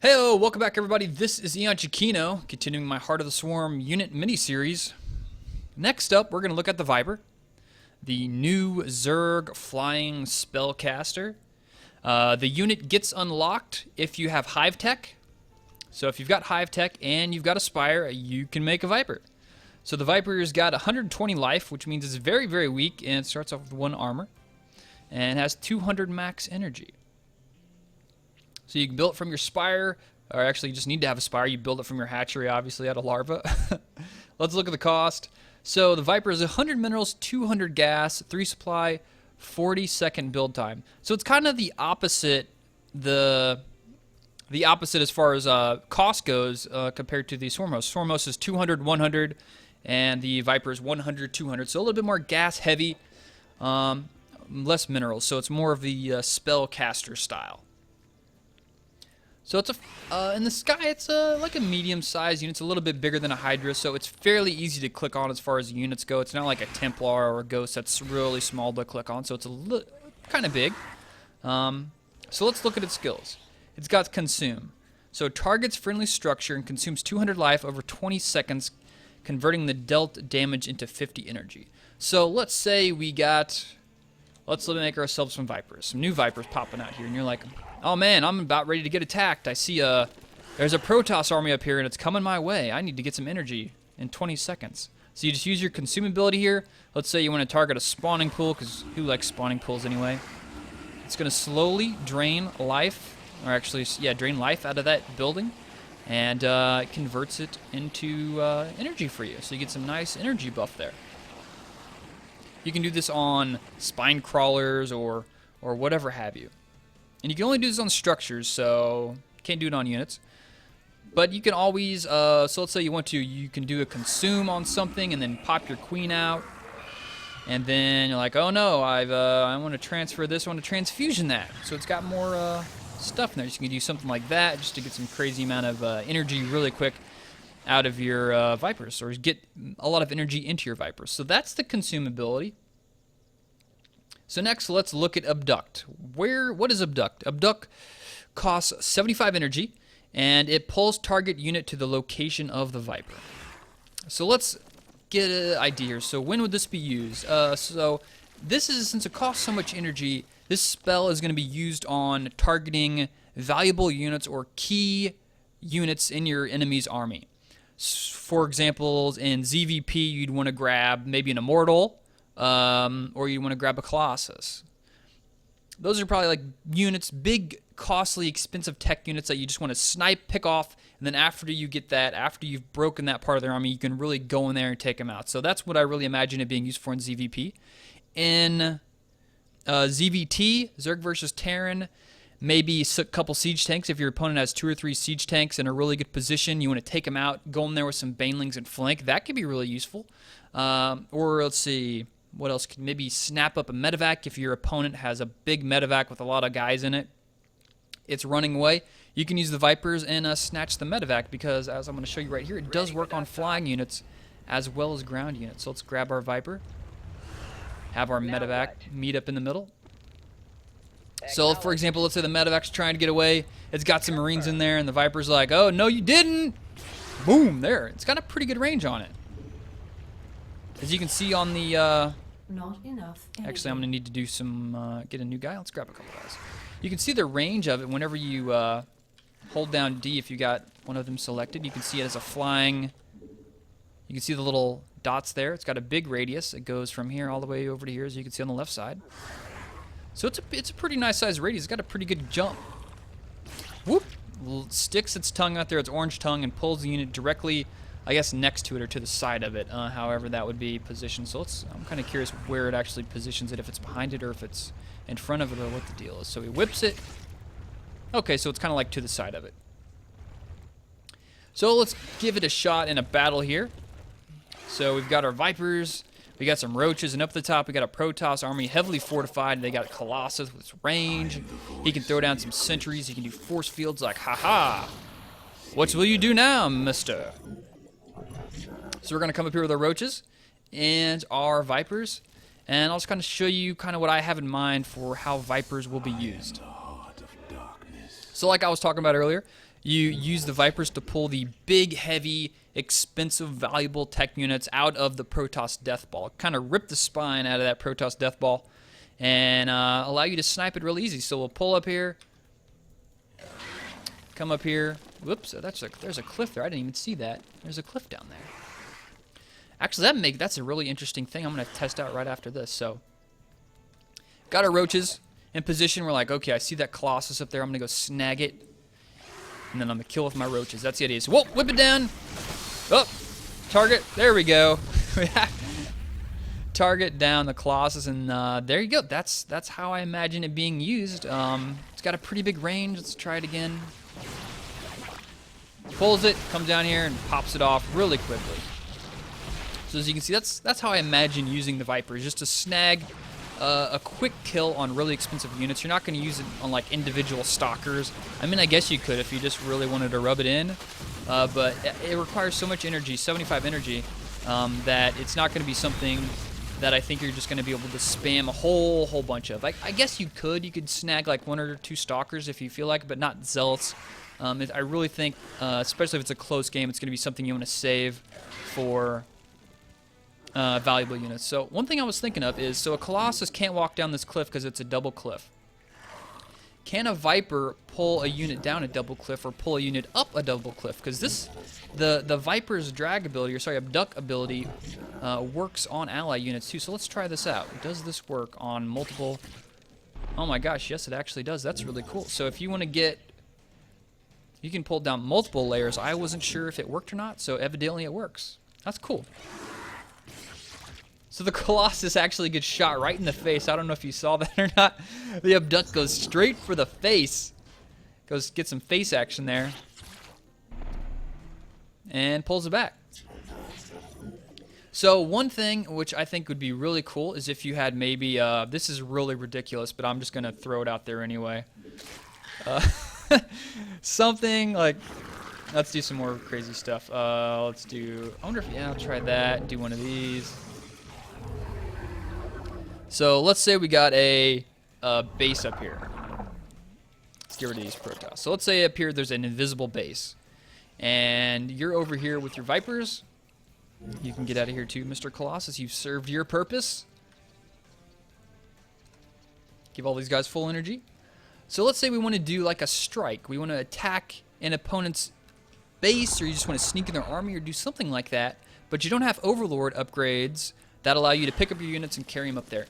Heyo, welcome back everybody. This is Eon Chiquino, continuing my Heart of the Swarm unit mini-series. Next up, we're going to look at the Viper, the new Zerg flying spellcaster. The unit gets unlocked if you have Hive Tech. So if you've got Hive Tech and you've got a Spire, you can make a Viper. So the Viper's got 120 life, which means it's very, very weak, and it starts off with 1 armor, and has 200 max energy. So you can build it from your Spire, or actually you just need to have a Spire. You build it from your hatchery, obviously, out of larva. Let's look at the cost. So the Viper is 100 minerals, 200 gas, 3 supply, 40-second build time. So it's kind of the opposite, the opposite as far as cost goes compared to the Swarmos. Swarmos is 200, 100, and the Viper is 100, 200. So a little bit more gas heavy, less minerals. So it's more of the spellcaster style. So it's in the sky, it's like a medium-sized unit. It's a little bit bigger than a Hydra, so it's fairly easy to click on as far as units go. It's not like a Templar or a Ghost that's really small to click on, so it's a kind of big. So let's look at its skills. It's got Consume. So targets friendly structure and consumes 200 life over 20 seconds, converting the dealt damage into 50 energy. So let's say we got, let's make ourselves some Vipers, some new Vipers popping out here, and you're like, oh man, I'm about ready to get attacked. I see there's a Protoss army up here and it's coming my way. I need to get some energy in 20 seconds. So you just use your consume ability here. Let's say you want to target a spawning pool, because who likes spawning pools anyway? It's going to slowly drain life, or actually, yeah, drain life out of that building, and it converts it into energy for you. So you get some nice energy buff there. You can do this on spine crawlers or whatever have you. And you can only do this on structures, so you can't do it on units. But you can always, so let's say you want to, you can do a consume on something and then pop your queen out. And then you're like, oh no, I want to transfer this, I want to transfusion that. So it's got more stuff in there. So you can do something like that just to get some crazy amount of energy really quick out of your Vipers, or get a lot of energy into your Vipers. So that's the consume ability. So next, let's look at Abduct. What is Abduct? Abduct costs 75 energy, and it pulls target unit to the location of the Viper. So let's get an idea here. So when would this be used? So this is, since it costs so much energy, this spell is going to be used on targeting valuable units or key units in your enemy's army. For example, in ZVP, you'd want to grab maybe an Immortal, or you want to grab a Colossus. Those are probably like units, big, costly, expensive tech units that you just want to snipe, pick off, and then after you get that, after you've broken that part of their army, you can really go in there and take them out. So that's what I really imagine it being used for in ZVP. In ZVT, Zerg versus Terran, maybe a couple siege tanks. If your opponent has 2 or 3 siege tanks in a really good position, you want to take them out, go in there with some banelings and flank. That could be really useful. Or let's see, what else? Could maybe snap up a medevac if your opponent has a big medevac with a lot of guys in it. It's running away. You can use the Vipers and snatch the medevac, because as I'm going to show you right here, it does work on flying units as well as ground units. So let's grab our Viper, have our medevac meet up in the middle. So for example, let's say the medevac's trying to get away. It's got some Marines in there, and the Viper's like, oh, no you didn't. Boom, there. It's got a pretty good range on it. As you can see on the, not enough. Actually, I'm going to need to do some, get a new guy. Let's grab a couple guys. You can see the range of it whenever you hold down D. If you got one of them selected, you can see it as a flying, you can see the little dots there. It's got a big radius. It goes from here all the way over to here, as you can see on the left side. So it's a pretty nice sized radius. It's got a pretty good jump. Whoop! Sticks its tongue out there, its orange tongue, and pulls the unit directly, I guess, next to it or to the side of it, however that would be positioned. So I'm kind of curious where it actually positions it, if it's behind it or if it's in front of it, or what the deal is. So he whips it. Okay, so it's kind of like to the side of it. So let's give it a shot in a battle here. So we've got our Vipers, we got some Roaches, and up at the top we got a Protoss army, heavily fortified. They got a Colossus with its range. He can throw down some sentries. He can do force fields like, haha. What will you do now, mister? So we're going to come up here with our Roaches and our Vipers, and I'll just kind of show you kind of what I have in mind for how Vipers will be used. So like I was talking about earlier, you use the Vipers to pull the big, heavy, expensive, valuable tech units out of the Protoss Death Ball. Kind of rip the spine out of that Protoss Death Ball and allow you to snipe it real easy. So we'll pull up here, come up here. Whoops, there's a cliff there. I didn't even see that. There's a cliff down there. Actually, that's a really interesting thing I'm going to test out right after this. So, got our roaches in position. We're like, okay, I see that Colossus up there. I'm going to go snag it. And then I'm going to kill with my roaches. That's the idea. So, whoa, whip it down. Oh, target. There we go. Target down the Colossus, and there you go. That's how I imagine it being used. It's got a pretty big range. Let's try it again. Pulls it, comes down here, and pops it off really quickly. So as you can see, that's how I imagine using the Vipers, just to snag a quick kill on really expensive units. You're not going to use it on like individual stalkers. I mean, I guess you could if you just really wanted to rub it in, but it requires so much energy, 75 energy, that it's not going to be something that I think you're just going to be able to spam a whole bunch of. I guess you could snag like 1 or 2 stalkers if you feel like it, but not zealots. I really think, especially if it's a close game, it's going to be something you want to save for valuable units. So one thing I was thinking of is, so a Colossus can't walk down this cliff because it's a double cliff. Can a Viper pull a unit down a double cliff or pull a unit up a double cliff? Because the Viper's drag ability, or sorry, abduct ability, works on ally units too. So let's try this out. Does this work on multiple? Oh my gosh, yes, it actually does. That's really cool. So if you want to get, you can pull down multiple layers. I wasn't sure if it worked or not, so evidently it works. That's cool. So the Colossus actually gets shot right in the face. I don't know if you saw that or not. The abduct goes straight for the face. Goes get some face action there. And pulls it back. So one thing which I think would be really cool is if you had maybe, this is really ridiculous, but I'm just going to throw it out there anyway. Something like, let's do some more crazy stuff. Let's do, I wonder if, yeah, I'll try that. Do one of these. So let's say we got a base up here. Let's get rid of these Protoss. So let's say up here there's an invisible base. And you're over here with your Vipers. You can get out of here too, Mr. Colossus. You've served your purpose. Give all these guys full energy. So let's say we want to do like a strike. We want to attack an opponent's base, or you just want to sneak in their army or do something like that. But you don't have Overlord upgrades that allow you to pick up your units and carry them up there.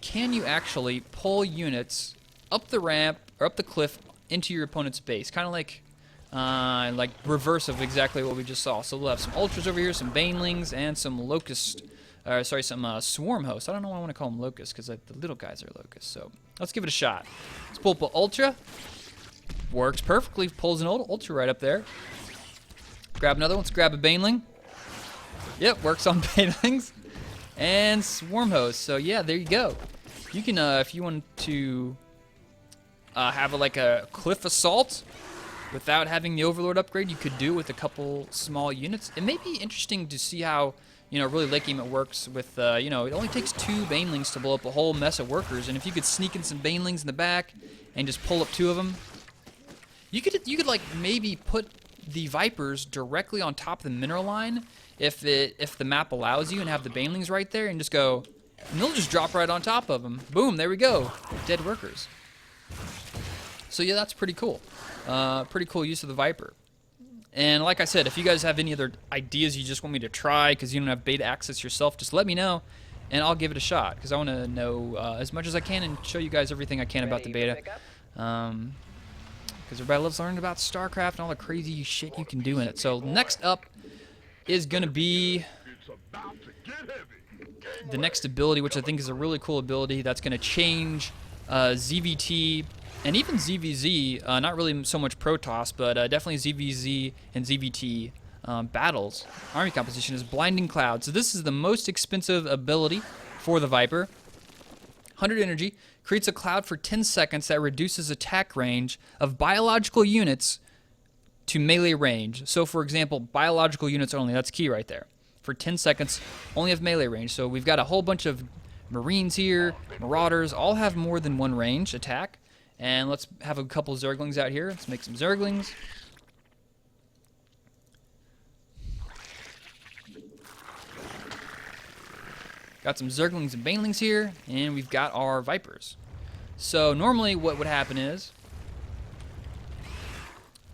Can you actually pull units up the ramp or up the cliff into your opponent's base? Kind of like reverse of exactly what we just saw. So we'll have some Ultras over here, some Banelings, and some Locust, some Swarm Hosts. I don't know why I want to call them Locusts, because the little guys are Locusts. So let's give it a shot. Let's pull up an Ultra. Works perfectly. Pulls an Ultra right up there. Grab another one. Let's grab a Baneling. Yep, works on Banelings. And Swarm Hosts. So yeah, there you go. You can, if you want to have like a cliff assault without having the Overlord upgrade, you could do it with a couple small units. It may be interesting to see how, really late game it works with, it only takes 2 Banelings to blow up a whole mess of workers. And if you could sneak in some Banelings in the back and just pull up 2 of them, you could like maybe put the Vipers directly on top of the mineral line if the map allows you, and have the Banelings right there, and just go, and they'll just drop right on top of them. Boom, there we go. Dead workers. So yeah, that's pretty cool. Pretty cool use of the Viper. And like I said, if you guys have any other ideas you just want me to try because you don't have beta access yourself, just let me know, and I'll give it a shot, because I want to know as much as I can and show you guys everything I can about the beta. Because everybody loves learning about Starcraft and all the crazy shit you can do in it. So next up is going to be the next ability, which I think is a really cool ability that's going to change ZVT and even ZVZ, not really so much Protoss, but definitely ZVZ and ZVT battles. Army composition is Blinding Cloud. So this is the most expensive ability for the Viper. 100 energy, creates a cloud for 10 seconds that reduces attack range of biological units to melee range. So for example, biological units only, that's key right there. For 10 seconds, only have melee range. So we've got a whole bunch of Marines here, Marauders, all have more than one range attack. And let's have a couple Zerglings out here. Let's make some Zerglings. Got some Zerglings and Banelings here, and we've got our Vipers. So normally what would happen is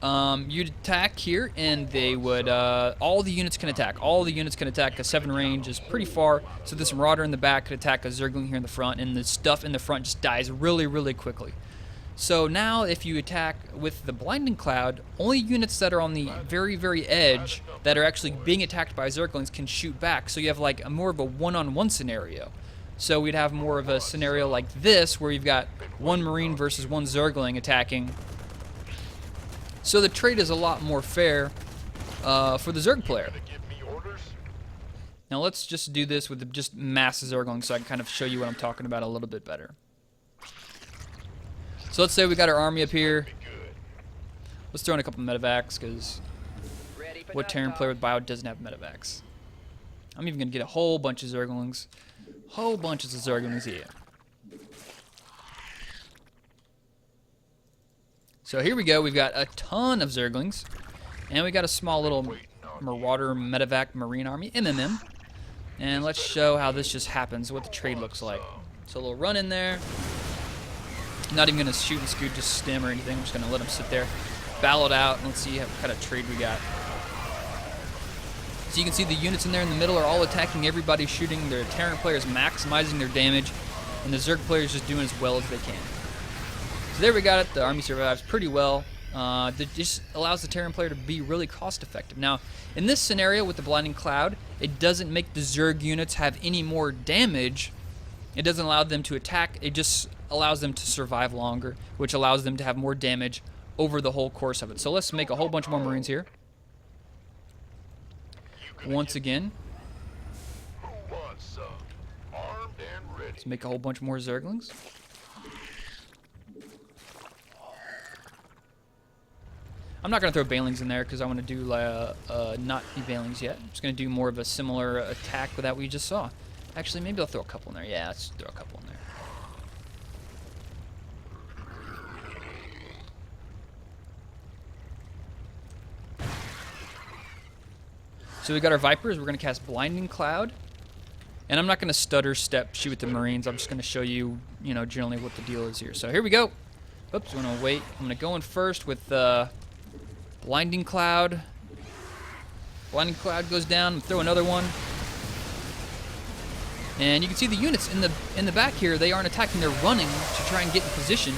you'd attack here, and they would, all the units can attack. All the units can attack, because 7 range is pretty far, so this Marauder in the back could attack a Zergling here in the front, and the stuff in the front just dies really, really quickly. So now if you attack with the Blinding Cloud, only units that are on the very, very edge that are actually being attacked by Zerglings can shoot back, so you have like more of a one-on-one scenario. So we'd have more of a scenario like this, where you've got 1 Marine versus 1 Zergling attacking. So the trade is a lot more fair for the Zerg player. Now let's just do this with just mass Zerglings, so I can kind of show you what I'm talking about a little bit better. So let's say we got our army up here. Let's throw in a couple medevacs, because what Terran player with bio doesn't have medevacs? I'm even going to get a whole bunch of Zerglings. Whole bunches of Zerglings here. So here we go. We've got a ton of Zerglings. And we got a small little Marauder Medevac Marine Army, MMM. And let's show how this just happens, what the trade looks like. So a little run in there. Not even going to shoot and scoot, just stem or anything. I'm just going to let them sit there, battle it out, and let's see what kind of trade we got. So you can see the units in there in the middle are all attacking everybody, shooting. Their Terran players maximizing their damage, and the Zerg players just doing as well as they can. So there we got it. The army survives pretty well. That just allows the Terran player to be really cost effective. Now, in this scenario with the Blinding Cloud, it doesn't make the Zerg units have any more damage. It doesn't allow them to attack. It just allows them to survive longer, which allows them to have more damage over the whole course of it. So let's make a whole bunch more Marines here. Once again, let's make a whole bunch more Zerglings. I'm not going to throw Banelings in there, because I want to do not be Banelings yet. I'm just going to do more of a similar attack that we just saw. Actually, maybe I'll throw a couple in there. Yeah, let's throw a couple in there. So we got our Vipers. We're going to cast Blinding Cloud. And I'm not going to stutter step shoot with the Marines. I'm just going to show you, generally what the deal is here. So here we go. Oops, I'm going to wait. I'm going to go in first with Blinding Cloud. Blinding Cloud goes down. Throw another one. And you can see the units in the back here. They aren't attacking. They're running to try and get in position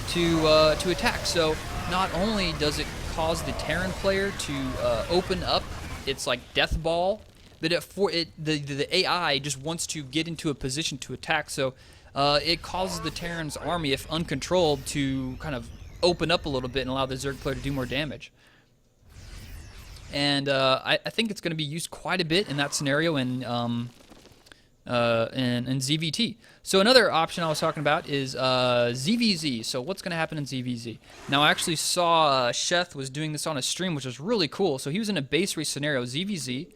to attack. So not only does it cause the Terran player to open up its like death ball, but the AI just wants to get into a position to attack. So it causes the Terran's army, if uncontrolled, to kind of open up a little bit and allow the Zerg player to do more damage. And I think it's going to be used quite a bit in that scenario in ZVT. So another option I was talking about is ZVZ. So what's going to happen in ZVZ? Now I actually saw Sheth was doing this on a stream, which was really cool. So he was in a base race scenario, ZVZ.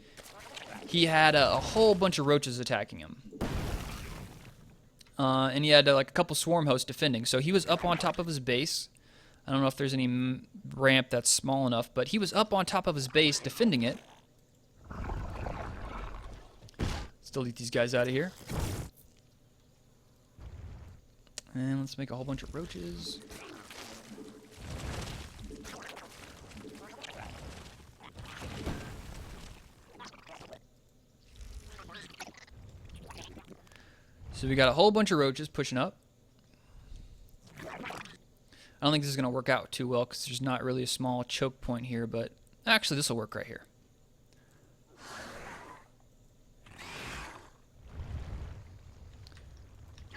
He had a whole bunch of roaches attacking him. And he had like a couple swarm hosts defending. So he was up on top of his base. I don't know if there's any ramp that's small enough, but he was up on top of his base defending it. Let's delete these guys out of here. And let's make a whole bunch of roaches. So we got a whole bunch of roaches pushing up. I don't think this is going to work out too well because there's not really a small choke point here, but actually this will work right here.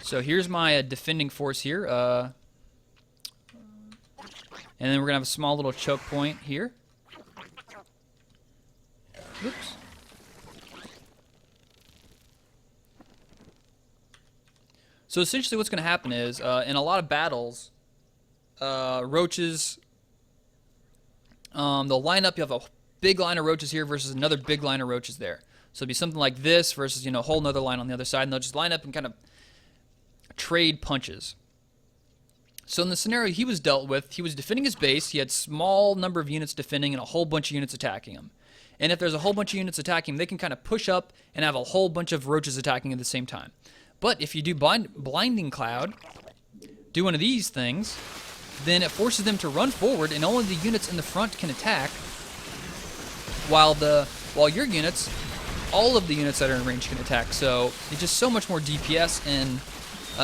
So here's my defending force here. And then we're going to have a small little choke point here. Oops. So essentially what's going to happen is, in a lot of battles, roaches, they'll line up. You have a big line of roaches here versus another big line of roaches there. So it'll be something like this versus, a whole nother line on the other side, and they'll just line up and kind of trade punches. So in the scenario he was dealt with, he was defending his base. He had small number of units defending and a whole bunch of units attacking him. And if there's a whole bunch of units attacking him, they can kind of push up and have a whole bunch of roaches attacking at the same time. But if you do blinding cloud, do one of these things, then it forces them to run forward, and only the units in the front can attack, while your units, all of the units that are in range can attack. So it's just so much more DPS, and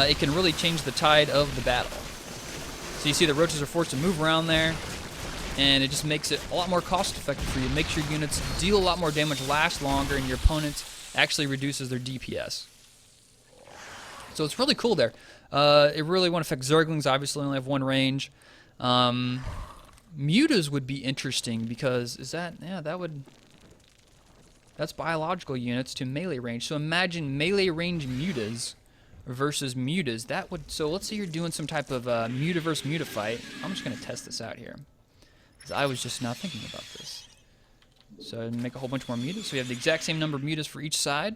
it can really change the tide of the battle. So you see the roaches are forced to move around there, and it just makes it a lot more cost effective for you. It makes your units deal a lot more damage, last longer, and your opponent actually reduces their DPS. So it's really cool there. It really won't affect Zerglings, obviously only have one range. Mutas would be interesting because that's biological units to melee range. So imagine melee range mutas versus mutas. So let's say you're doing some type of muta versus muta fight. I'm just gonna test this out here, because I was just not thinking about this. So make a whole bunch more mutas. So we have the exact same number of mutas for each side.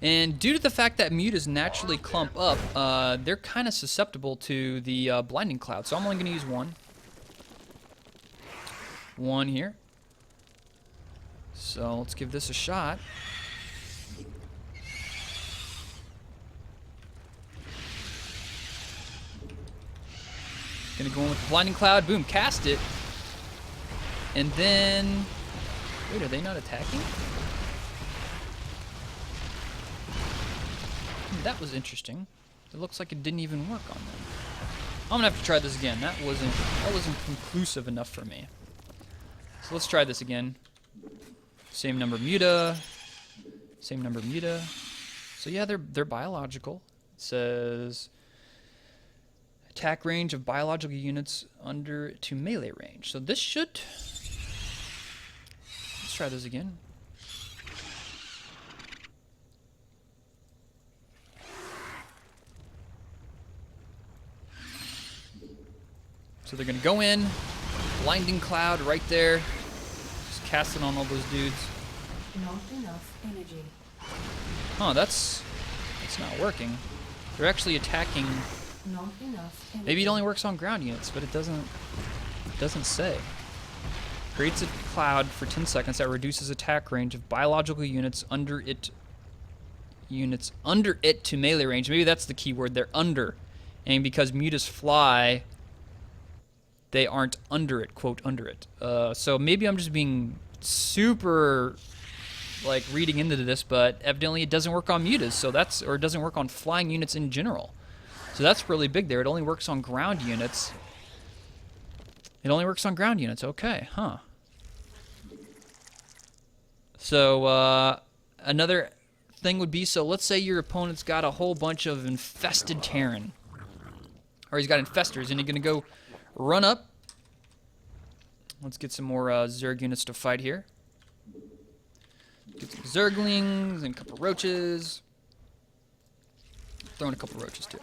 And due to the fact that mutas naturally clump up, they're kind of susceptible to the blinding cloud. So I'm only going to use one. One here. So let's give this a shot. Gonna go in with the blinding cloud. Boom, cast it. And then... Wait, are they not attacking? That was interesting. It looks like it didn't even work on them. I'm gonna have to try this again. That wasn't conclusive enough for me. So let's try this again. Same number of muta. Same number of muta. So yeah, they're biological. It says attack range of biological units under to melee range. So this should... Let's try this again. So they're going to go in, blinding cloud right there, just casting on all those dudes. Not enough energy. Huh, that's not working. They're actually attacking. Not enough energy. Maybe it only works on ground units, but it doesn't say. Creates a cloud for 10 seconds that reduces attack range of biological units under it to melee range. Maybe that's the key word. They're under. And because mutas fly, they aren't under it, quote, under it. So maybe I'm just being super, like, reading into this, but evidently it doesn't work on mutas, or it doesn't work on flying units in general. So that's really big there. It only works on ground units. Okay, huh. So, another thing would be, so let's say your opponent's got a whole bunch of infested Terran. Or he's got infestors, and he's going to go run up. Let's get some more Zerg units to fight here. Get some Zerglings and a couple roaches. Throw in a couple roaches too.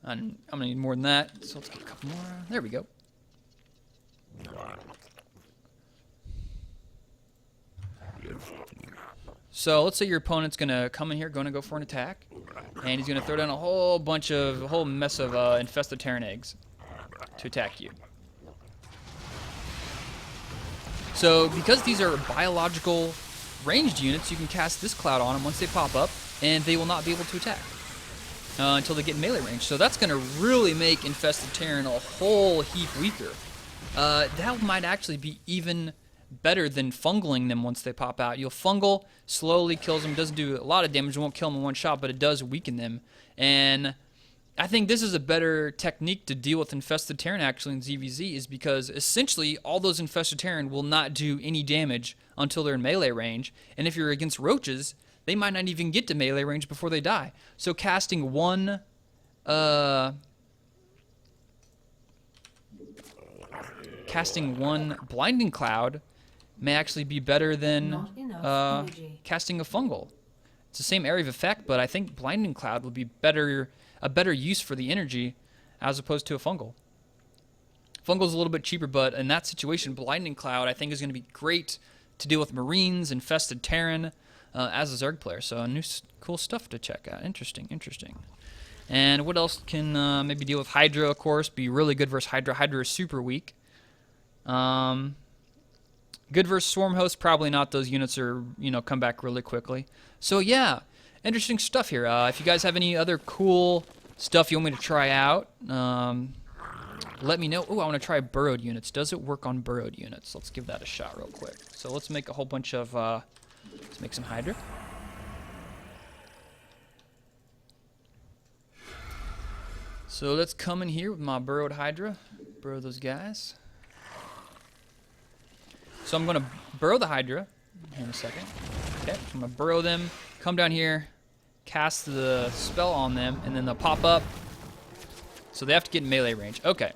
And I'm gonna need more than that, so let's get a couple more. There we go. So let's say your opponent's gonna come in here, gonna go for an attack, and he's gonna throw down a whole mess of infested Terran eggs to attack you. So because these are biological ranged units, you can cast this cloud on them once they pop up, and they will not be able to attack until they get in melee range. So that's going to really make infested Terran a whole heap weaker. That might actually be even better than fungling them once they pop out. You'll fungal, slowly kills them, doesn't do a lot of damage, won't kill them in one shot, but it does weaken them. And I think this is a better technique to deal with infested Terran actually in ZVZ, is because essentially all those infested Terran will not do any damage until they're in melee range. And if you're against roaches, they might not even get to melee range before they die. So casting one blinding cloud may actually be better than casting a fungal. It's the same area of effect, but I think blinding cloud would be a better use for the energy as opposed to a fungal. Fungal's a little bit cheaper, but in that situation, Blinding Cloud I think is going to be great to deal with Marines, infested Terran, as a Zerg player. So cool stuff to check out. Interesting. And what else can maybe deal with Hydra, of course, be really good versus Hydra. Hydra is super weak. Good versus Swarm Host, probably not. Those units are, come back really quickly. So yeah, interesting stuff here. If you guys have any other cool stuff you want me to try out, let me know. Oh, I want to try burrowed units. Does it work on burrowed units? Let's give that a shot real quick. So let's make a whole bunch of, let's make some Hydra. So let's come in here with my burrowed Hydra. Burrow those guys. So I'm going to burrow the Hydra here in a second. Okay, I'm going to burrow them, come down here, cast the spell on them, and then they'll pop up. So they have to get in melee range. Okay.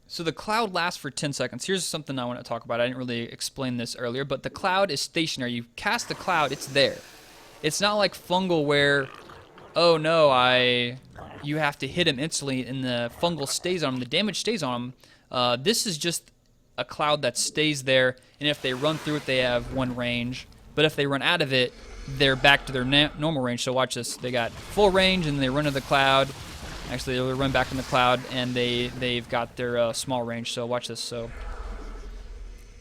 So the cloud lasts for 10 seconds. Here's something I want to talk about. I didn't really explain this earlier, but the cloud is stationary. You cast the cloud, it's there. It's not like fungal where, oh no, you have to hit him instantly and the fungal stays on him, the damage stays on him. This is just a cloud that stays there, and if they run through it, they have one range. But if they run out of it, they're back to their normal range. So watch this. They got full range, and they run to the cloud. Actually, they'll run back in the cloud, and they've got their small range. So watch this. So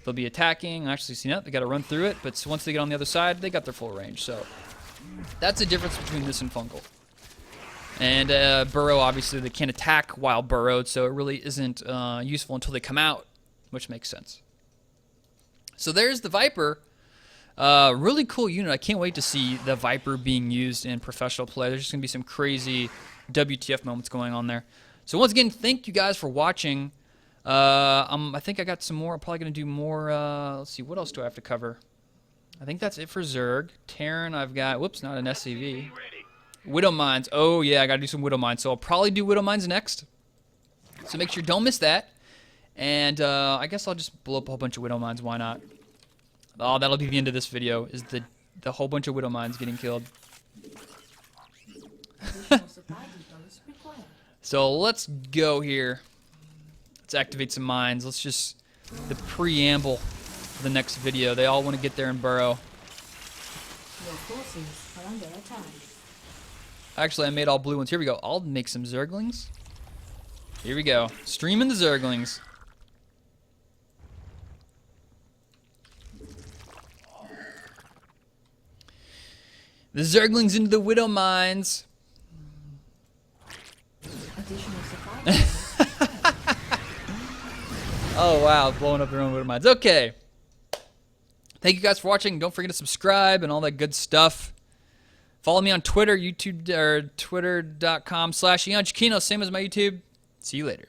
they'll be attacking. Actually, see that? They got to run through it, but once they get on the other side, they got their full range. So that's the difference between this and fungal. And burrow, obviously, they can't attack while burrowed, so it really isn't useful until they come out, which makes sense. So there's the Viper. Really cool unit. I can't wait to see the Viper being used in professional play. There's just going to be some crazy WTF moments going on there. So once again, thank you guys for watching. I think I got some more. I'm probably going to do more. Let's see, what else do I have to cover? I think that's it for Zerg. Terran, I've got, whoops, not an SCV. Widow Mines. Oh, yeah, I got to do some Widow Mines. So I'll probably do Widow Mines next. So make sure you don't miss that. And I guess I'll just blow up a whole bunch of Widow Mines. Why not? Oh, that'll be the end of this video, is the whole bunch of Widow Mines getting killed. So let's go here. Let's activate some mines. Let's just, the preamble for the next video. They all want to get there and burrow. Your forces are under attack. Actually, I made all blue ones. Here we go. I'll make some Zerglings. Here we go. Streaming the Zerglings. The Zerglings into the Widow Mines. Additional supply. Oh, wow. Blowing up their own Widow Mines. Okay. Thank you guys for watching. Don't forget to subscribe and all that good stuff. Follow me on Twitter, YouTube, or twitter.com/EonChikino, same as my YouTube. See you later.